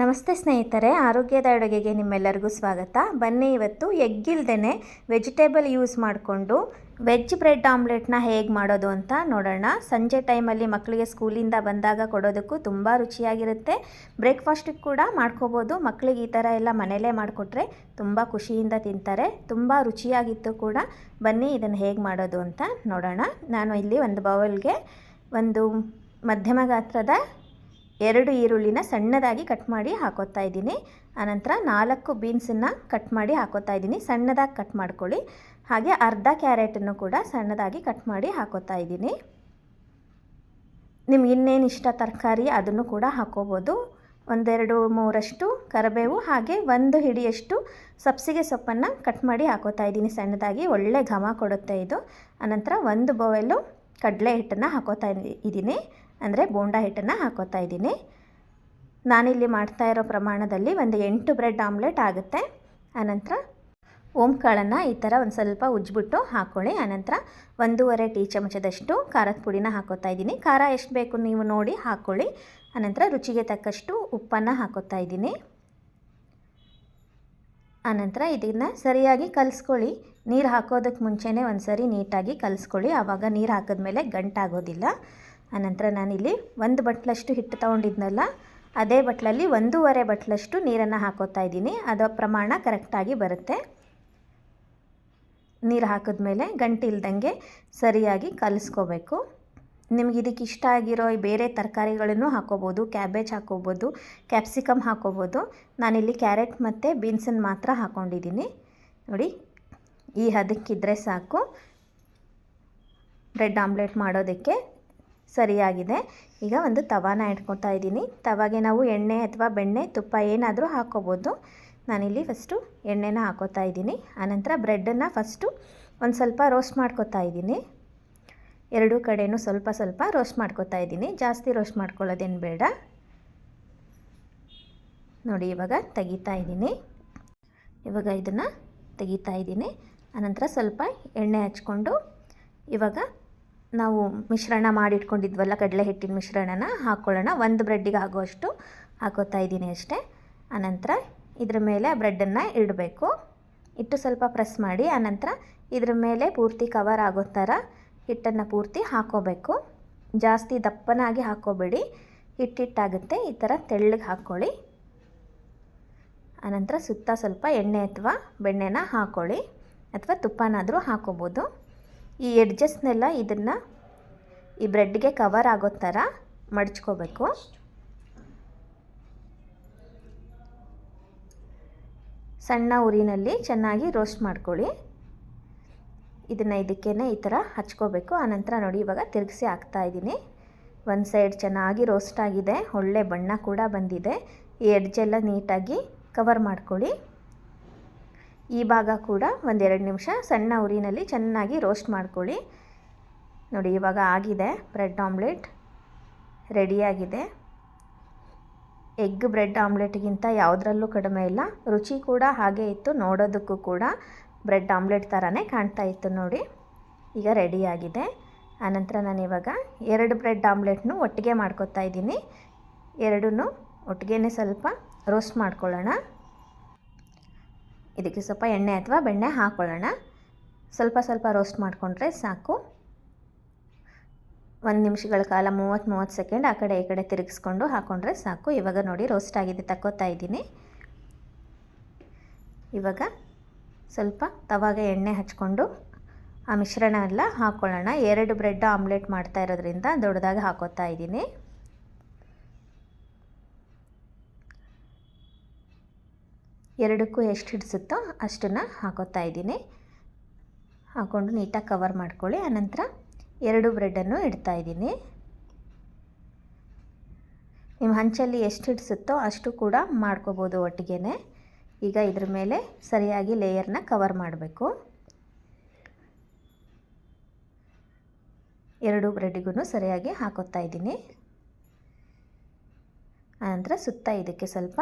ನಮಸ್ತೆ ಸ್ನೇಹಿತರೆ, ಆರೋಗ್ಯದ ಅಡುಗೆಗೆ ನಿಮ್ಮೆಲ್ಲರಿಗೂ ಸ್ವಾಗತ. ಬನ್ನಿ ಇವತ್ತು ಎಗ್ ಇಲ್ದೇ ವೆಜಿಟೇಬಲ್ ಯೂಸ್ ಮಾಡಿಕೊಂಡು ವೆಜ್ ಬ್ರೆಡ್ ಆಮ್ಲೆಟ್ನ ಹೇಗೆ ಮಾಡೋದು ಅಂತ ನೋಡೋಣ. ಸಂಜೆ ಟೈಮಲ್ಲಿ ಮಕ್ಕಳಿಗೆ ಸ್ಕೂಲಿಂದ ಬಂದಾಗ ಕೊಡೋದಕ್ಕೂ ತುಂಬ ರುಚಿಯಾಗಿರುತ್ತೆ. ಬ್ರೇಕ್ಫಾಸ್ಟಿಗೆ ಕೂಡ ಮಾಡ್ಕೋಬೋದು. ಮಕ್ಕಳಿಗೆ ಈ ಥರ ಎಲ್ಲ ಮನೆಯಲ್ಲೇ ಮಾಡಿಕೊಟ್ರೆ ತುಂಬ ಖುಷಿಯಿಂದ ತಿಂತಾರೆ. ತುಂಬ ರುಚಿಯಾಗಿತ್ತು ಕೂಡ. ಬನ್ನಿ ಇದನ್ನು ಹೇಗೆ ಮಾಡೋದು ಅಂತ ನೋಡೋಣ. ನಾನು ಇಲ್ಲಿ ಒಂದು ಬೌಲ್ಗೆ ಒಂದು ಮಧ್ಯಮ ಗಾತ್ರದ 2 ಈರುಳ್ಳಿನ ಸಣ್ಣದಾಗಿ ಕಟ್ ಮಾಡಿ ಹಾಕೋತಾ ಇದ್ದೀನಿ. ಆನಂತರ 4 ಬೀನ್ಸನ್ನು ಕಟ್ ಮಾಡಿ ಹಾಕೋತಾ ಇದ್ದೀನಿ. ಸಣ್ಣದಾಗಿ ಕಟ್ ಮಾಡ್ಕೊಳ್ಳಿ. ಹಾಗೆ ಅರ್ಧ ಕ್ಯಾರೆಟನ್ನು ಕೂಡ ಸಣ್ಣದಾಗಿ ಕಟ್ ಮಾಡಿ ಹಾಕೋತಾ ಇದ್ದೀನಿ. ನಿಮ್ಗೆ ಇನ್ನೇನು ಇಷ್ಟ ತರಕಾರಿ ಅದನ್ನು ಕೂಡ ಹಾಕೋಬೋದು. 1-2-3 ಕರಿಬೇವು, ಹಾಗೆ 1 ಹಿಡಿಯಷ್ಟು ಸಬ್ಸಿಗೆ ಸೊಪ್ಪನ್ನು ಕಟ್ ಮಾಡಿ ಹಾಕೋತಾ ಇದ್ದೀನಿ ಸಣ್ಣದಾಗಿ. ಒಳ್ಳೆ ಘಮ ಕೊಡುತ್ತೆ ಇದು. ಆನಂತರ 1 ಬೌಲು ಕಡಲೆ ಹಿಟ್ಟನ್ನು ಹಾಕೋತಾ ಇದ್ದೀನಿ, ಅಂದರೆ ಬೋಂಡಾ ಹಿಟ್ಟನ್ನು ಹಾಕೋತಾ ಇದ್ದೀನಿ. ನಾನಿಲ್ಲಿ ಮಾಡ್ತಾ ಇರೋ ಪ್ರಮಾಣದಲ್ಲಿ ಒಂದು 8 ಬ್ರೆಡ್ ಆಮ್ಲೆಟ್ ಆಗುತ್ತೆ. ಆನಂತರ ಓಂಕಾಳನ್ನು ಈ ಥರ ಒಂದು ಸ್ವಲ್ಪ ಉಜ್ಜಿಬಿಟ್ಟು ಹಾಕ್ಕೊಳ್ಳಿ. ಆನಂತರ 1.5 ಟೀ ಚಮಚದಷ್ಟು ಖಾರದ ಪುಡಿನ ಹಾಕೋತಾ ಇದ್ದೀನಿ. ಖಾರ ಎಷ್ಟು ಬೇಕು ನೀವು ನೋಡಿ ಹಾಕ್ಕೊಳ್ಳಿ. ಆನಂತರ ರುಚಿಗೆ ತಕ್ಕಷ್ಟು ಉಪ್ಪನ್ನು ಹಾಕೋತಾ ಇದ್ದೀನಿ. ಆನಂತರ ಇದನ್ನು ಸರಿಯಾಗಿ ಕಲಿಸ್ಕೊಳ್ಳಿ. ನೀರು ಹಾಕೋದಕ್ಕೆ ಮುಂಚೆನೇ ಒಂದು ಸರಿ ನೀಟಾಗಿ ಕಲಿಸ್ಕೊಳ್ಳಿ. ಆವಾಗ ನೀರು ಹಾಕಿದ್ಮೇಲೆ ಗಂಟಾಗೋದಿಲ್ಲ. ಆನಂತರ ನಾನಿಲ್ಲಿ 1 ಬಟ್ಲಷ್ಟು ಹಿಟ್ಟು ತೊಗೊಂಡಿದ್ನಲ್ಲ, ಅದೇ ಬಟ್ಲಲ್ಲಿ 1.5 ಬಟ್ಲಷ್ಟು ನೀರನ್ನು ಹಾಕೋತಾ ಇದ್ದೀನಿ. ಅದರ ಪ್ರಮಾಣ ಕರೆಕ್ಟಾಗಿ ಬರುತ್ತೆ. ನೀರು ಹಾಕಿದ್ಮೇಲೆ ಗಂಟಿಲ್ದಂಗೆ ಸರಿಯಾಗಿ ಕಲಿಸ್ಕೋಬೇಕು. ನಿಮ್ಗೆ ಇದಕ್ಕೆ ಇಷ್ಟ ಆಗಿರೋ ಬೇರೆ ತರಕಾರಿಗಳನ್ನು ಹಾಕೋಬೋದು. ಕ್ಯಾಬೇಜ್ ಹಾಕೋಬೋದು, ಕ್ಯಾಪ್ಸಿಕಮ್ ಹಾಕೋಬೋದು. ನಾನಿಲ್ಲಿ ಕ್ಯಾರೆಟ್ ಮತ್ತು ಬೀನ್ಸನ್ನು ಮಾತ್ರ ಹಾಕ್ಕೊಂಡಿದ್ದೀನಿ. ನೋಡಿ, ಈ ಹದಕ್ಕಿದ್ರೆ ಸಾಕು ಬ್ರೆಡ್ ಆಮ್ಲೆಟ್ ಮಾಡೋದಕ್ಕೆ ಸರಿಯಾಗಿದೆ. ಈಗ ಒಂದು ತವಾನ ಇಟ್ಕೊತಾ ಇದ್ದೀನಿ. ತವಾಗೆ ನಾವು ಎಣ್ಣೆ ಅಥವಾ ಬೆಣ್ಣೆ, ತುಪ್ಪ ಏನಾದರೂ ಹಾಕ್ಕೋಬೋದು. ನಾನಿಲ್ಲಿ ಫಸ್ಟು ಎಣ್ಣೆನ ಹಾಕೋತಾ ಇದ್ದೀನಿ. ಆನಂತರ ಬ್ರೆಡ್ಡನ್ನು ಫಸ್ಟು ಒಂದು ಸ್ವಲ್ಪ ರೋಸ್ಟ್ ಮಾಡ್ಕೋತಾ ಇದ್ದೀನಿ. 2 ಕಡೆಯೂ ಸ್ವಲ್ಪ ಸ್ವಲ್ಪ ರೋಸ್ಟ್ ಮಾಡ್ಕೋತಾ ಇದ್ದೀನಿ. ಜಾಸ್ತಿ ರೋಸ್ಟ್ ಮಾಡ್ಕೊಳ್ಳೋದೇನು ಬೇಡ. ನೋಡಿ, ಇವಾಗ ತೆಗಿತಾ ಇದ್ದೀನಿ. ಇವಾಗ ಇದನ್ನು ತೆಗಿತಾ ಇದ್ದೀನಿ. ಆನಂತರ ಸ್ವಲ್ಪ ಎಣ್ಣೆ ಹಚ್ಕೊಂಡು ಇವಾಗ ನಾವು ಮಿಶ್ರಣ ಮಾಡಿಟ್ಕೊಂಡಿದ್ವಲ್ಲ, ಕಡಲೆ ಹಿಟ್ಟಿನ ಮಿಶ್ರಣನ ಹಾಕ್ಕೊಳ್ಳೋಣ. 1 ಬ್ರೆಡ್ಡಿಗೆ ಆಗುವಷ್ಟು ಹಾಕೋತಾ ಇದ್ದೀನಿ ಅಷ್ಟೇ. ಆನಂತರ ಇದ್ರ ಮೇಲೆ ಬ್ರೆಡ್ಡನ್ನು ಇಡಬೇಕು. ಇಟ್ಟು ಸ್ವಲ್ಪ ಪ್ರೆಸ್ ಮಾಡಿ ಆನಂತರ ಇದ್ರ ಮೇಲೆ ಪೂರ್ತಿ ಕವರ್ ಆಗೋ ಥರ ಹಿಟ್ಟನ್ನು ಪೂರ್ತಿ ಹಾಕ್ಕೋಬೇಕು. ಜಾಸ್ತಿ ದಪ್ಪನಾಗಿ ಹಾಕ್ಕೋಬೇಡಿ, ಹಿಟ್ಟಿಟ್ಟಾಗುತ್ತೆ. ಈ ಥರ ತೆಳ್ಳಗೆ ಹಾಕ್ಕೊಳ್ಳಿ. ಆನಂತರ ಸುತ್ತ ಸ್ವಲ್ಪ ಎಣ್ಣೆ ಅಥವಾ ಬೆಣ್ಣೆನ ಹಾಕ್ಕೊಳ್ಳಿ, ಅಥವಾ ತುಪ್ಪನಾದರೂ ಹಾಕ್ಕೋಬೋದು. ಈ ಎಡ್ಜಸ್ನೆಲ್ಲ ಇದನ್ನು ಈ ಬ್ರೆಡ್ಗೆ ಕವರ್ ಆಗೋ ಥರ ಮಡಚ್ಕೋಬೇಕು. ಸಣ್ಣ ಉರಿನಲ್ಲಿ ಚೆನ್ನಾಗಿ ರೋಸ್ಟ್ ಮಾಡ್ಕೊಳ್ಳಿ. ಇದನ್ನು ಇದಕ್ಕೇ ಈ ಥರ ಹಚ್ಕೋಬೇಕು. ಆನಂತರ ನೋಡಿ, ಇವಾಗ ತಿರುಗಿಸಿ ಹಾಕ್ತಾಯಿದ್ದೀನಿ. ಒಂದು ಸೈಡ್ ಚೆನ್ನಾಗಿ ರೋಸ್ಟ್ ಆಗಿದೆ, ಒಳ್ಳೆ ಬಣ್ಣ ಕೂಡ ಬಂದಿದೆ. ಈ ಎಡ್ಜೆಲ್ಲ ನೀಟಾಗಿ ಕವರ್ ಮಾಡ್ಕೊಳ್ಳಿ. ಈ ಭಾಗ ಕೂಡ 1-2 ನಿಮಿಷ ಸಣ್ಣ ಉರಿನಲ್ಲಿ ಚೆನ್ನಾಗಿ ರೋಸ್ಟ್ ಮಾಡ್ಕೊಳ್ಳಿ. ನೋಡಿ, ಇವಾಗ ಆಗಿದೆ. ಬ್ರೆಡ್ ಆಮ್ಲೆಟ್ ರೆಡಿಯಾಗಿದೆ. ಎಗ್ ಬ್ರೆಡ್ ಆಮ್ಲೆಟ್ಗಿಂತ ಯಾವುದರಲ್ಲೂ ಕಡಿಮೆ ಇಲ್ಲ. ರುಚಿ ಕೂಡ ಹಾಗೇ ಇತ್ತು. ನೋಡೋದಕ್ಕೂ ಕೂಡ ಬ್ರೆಡ್ ಆಮ್ಲೆಟ್ ಥರನೇ ಕಾಣ್ತಾ ಇತ್ತು. ನೋಡಿ, ಈಗ ರೆಡಿಯಾಗಿದೆ. ಆನಂತರ ನಾನಿವಾಗ 2 ಬ್ರೆಡ್ ಆಮ್ಲೆಟ್ನು ಒಟ್ಟಿಗೆ ಮಾಡ್ಕೊತಾ ಇದ್ದೀನಿ. 2 ಒಟ್ಟಿಗೆ ಸ್ವಲ್ಪ ರೋಸ್ಟ್ ಮಾಡ್ಕೊಳ್ಳೋಣ. ಇದಕ್ಕೆ ಸ್ವಲ್ಪ ಎಣ್ಣೆ ಅಥವಾ ಬೆಣ್ಣೆ ಹಾಕ್ಕೊಳ್ಳೋಣ. ಸ್ವಲ್ಪ ಸ್ವಲ್ಪ ರೋಸ್ಟ್ ಮಾಡಿಕೊಂಡ್ರೆ ಸಾಕು. 1 ನಿಮಿಷಗಳ ಕಾಲ 30 ಸೆಕೆಂಡ್ ಆ ಕಡೆ ಈ ಕಡೆ ತಿರುಗಿಸ್ಕೊಂಡು ಹಾಕ್ಕೊಂಡ್ರೆ ಸಾಕು. ಇವಾಗ ನೋಡಿ, ರೋಸ್ಟ್ ಆಗಿದೆ, ತಕ್ಕೋತಾ ಇದ್ದೀನಿ. ಇವಾಗ ಸ್ವಲ್ಪ ತವಾಗೆ ಎಣ್ಣೆ ಹಚ್ಕೊಂಡು ಆ ಮಿಶ್ರಣ ಎಲ್ಲ ಹಾಕ್ಕೊಳ್ಳೋಣ. 2 ಬ್ರೆಡ್ ಆಮ್ಲೆಟ್ ಮಾಡ್ತಾ ಇರೋದ್ರಿಂದ ದೊಡ್ಡದಾಗಿ ಹಾಕೋತಾ ಇದ್ದೀನಿ. ಎರಡಕ್ಕೂ ಎಷ್ಟು ಹಿಡಿಸುತ್ತೋ ಅಷ್ಟನ್ನು ಹಾಕೋತಾ ಇದ್ದೀನಿ. ಹಾಕ್ಕೊಂಡು ನೀಟಾಗಿ ಕವರ್ ಮಾಡ್ಕೊಳ್ಳಿ. ಆನಂತರ 2 ಬ್ರೆಡ್ಡನ್ನು ಇಡ್ತಾ ಇದ್ದೀನಿ. ನಿಮ್ಮ ಹಂಚಲ್ಲಿ ಎಷ್ಟು ಹಿಡಿಸುತ್ತೋ ಅಷ್ಟು ಕೂಡ ಮಾಡ್ಕೋಬೋದು ಒಟ್ಟಿಗೆ. ಈಗ ಇದ್ರ ಮೇಲೆ ಸರಿಯಾಗಿ ಲೇಯರ್ನ ಕವರ್ ಮಾಡಬೇಕು. 2 ಬ್ರೆಡ್ಡಿಗೂ ಸರಿಯಾಗಿ ಹಾಕೋತಾ ಇದ್ದೀನಿ. ಆನಂತರ ಸುತ್ತ ಇದಕ್ಕೆ ಸ್ವಲ್ಪ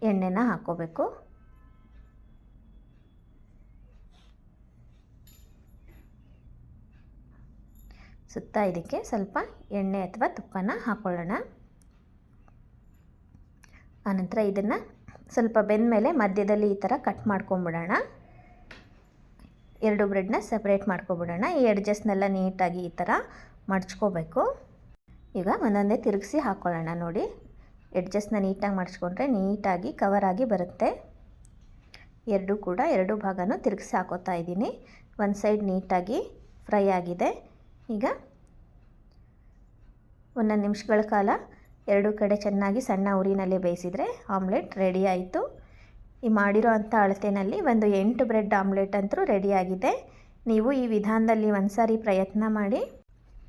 ಎಣ್ಣೆನ ಹಾಕ್ಕೋಬೇಕು. ಸುತ್ತ ಇದಕ್ಕೆ ಸ್ವಲ್ಪ ಎಣ್ಣೆ ಅಥವಾ ತುಪ್ಪನ ಹಾಕ್ಕೊಳ್ಳೋಣ. ಆನಂತರ ಇದನ್ನು ಸ್ವಲ್ಪ ಬೆಂದ ಮೇಲೆ ಮಧ್ಯದಲ್ಲಿ ಈ ಥರ ಕಟ್ ಮಾಡ್ಕೊಂಬಿಡೋಣ. 2 ಬ್ರೆಡ್ನ ಸಪ್ರೇಟ್ ಮಾಡ್ಕೊಬಿಡೋಣ. ಈ ಎಡ್ಜಸ್ನೆಲ್ಲ ನೀಟಾಗಿ ಈ ಥರ ಮಡ್ಚ್ಕೋಬೇಕು. ಈಗ ಒಂದೊಂದೇ ತಿರುಗಿಸಿ ಹಾಕ್ಕೊಳ್ಳೋಣ. ನೋಡಿ, ಎಡ್ಜಸ್ನ ನೀಟಾಗಿ ಮಡ್ಚ್ಕೊಂಡ್ರೆ ನೀಟಾಗಿ ಕವರ್ ಆಗಿ ಬರುತ್ತೆ. ಎರಡು ಭಾಗನೂ ತಿರುಗಿಸಿ ಹಾಕೋತಾ ಇದ್ದೀನಿ. ಒಂದು ಸೈಡ್ ನೀಟಾಗಿ ಫ್ರೈ ಆಗಿದೆ. ಈಗ 1 ನಿಮಿಷಗಳ ಕಾಲ 2 ಕಡೆ ಚೆನ್ನಾಗಿ ಸಣ್ಣ ಉರಿನಲ್ಲಿ ಬೇಯಿಸಿದರೆ ಆಮ್ಲೆಟ್ ರೆಡಿ ಆಯಿತು. ಈ ಮಾಡಿರೋ ಅಂಥ ಅಳತೆಯಲ್ಲಿ ಒಂದು 8 ಬ್ರೆಡ್ ಆಮ್ಲೆಟ್ ಅಂತೂ ರೆಡಿಯಾಗಿದೆ. ನೀವು ಈ ವಿಧಾನದಲ್ಲಿ ಒಂದು ಸಾರಿ ಪ್ರಯತ್ನ ಮಾಡಿ,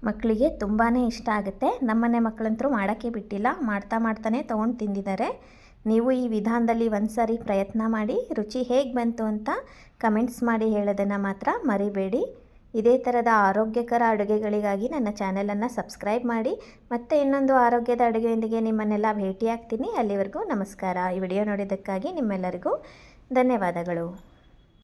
ಮಕ್ಕಳಿಗೆ ತುಂಬಾ ಇಷ್ಟ ಆಗುತ್ತೆ. ನಮ್ಮನೆ ಮಕ್ಕಳಂತರೂ ಮಾಡೋಕ್ಕೆ ಬಿಟ್ಟಿಲ್ಲ, ಮಾಡ್ತಾನೆ ತೊಗೊಂಡು ತಿಂದಿದ್ದಾರೆ. ನೀವು ಈ ವಿಧಾನದಲ್ಲಿ ಒಂದು ಸಾರಿ ಪ್ರಯತ್ನ ಮಾಡಿ, ರುಚಿ ಹೇಗೆ ಬಂತು ಅಂತ ಕಮೆಂಟ್ಸ್ ಮಾಡಿ ಹೇಳೋದನ್ನು ಮಾತ್ರ ಮರಿಬೇಡಿ. ಇದೇ ಥರದ ಆರೋಗ್ಯಕರ ಅಡುಗೆಗಳಿಗಾಗಿ ನನ್ನ ಚಾನಲನ್ನು ಸಬ್ಸ್ಕ್ರೈಬ್ ಮಾಡಿ. ಮತ್ತೆ ಇನ್ನೊಂದು ಆರೋಗ್ಯದ ಅಡುಗೆಯೊಂದಿಗೆ ನಿಮ್ಮನ್ನೆಲ್ಲ ಭೇಟಿಯಾಗ್ತೀನಿ. ಅಲ್ಲಿವರೆಗೂ ನಮಸ್ಕಾರ. ಈ ವಿಡಿಯೋ ನೋಡಿದ್ದಕ್ಕಾಗಿ ನಿಮ್ಮೆಲ್ಲರಿಗೂ ಧನ್ಯವಾದಗಳು.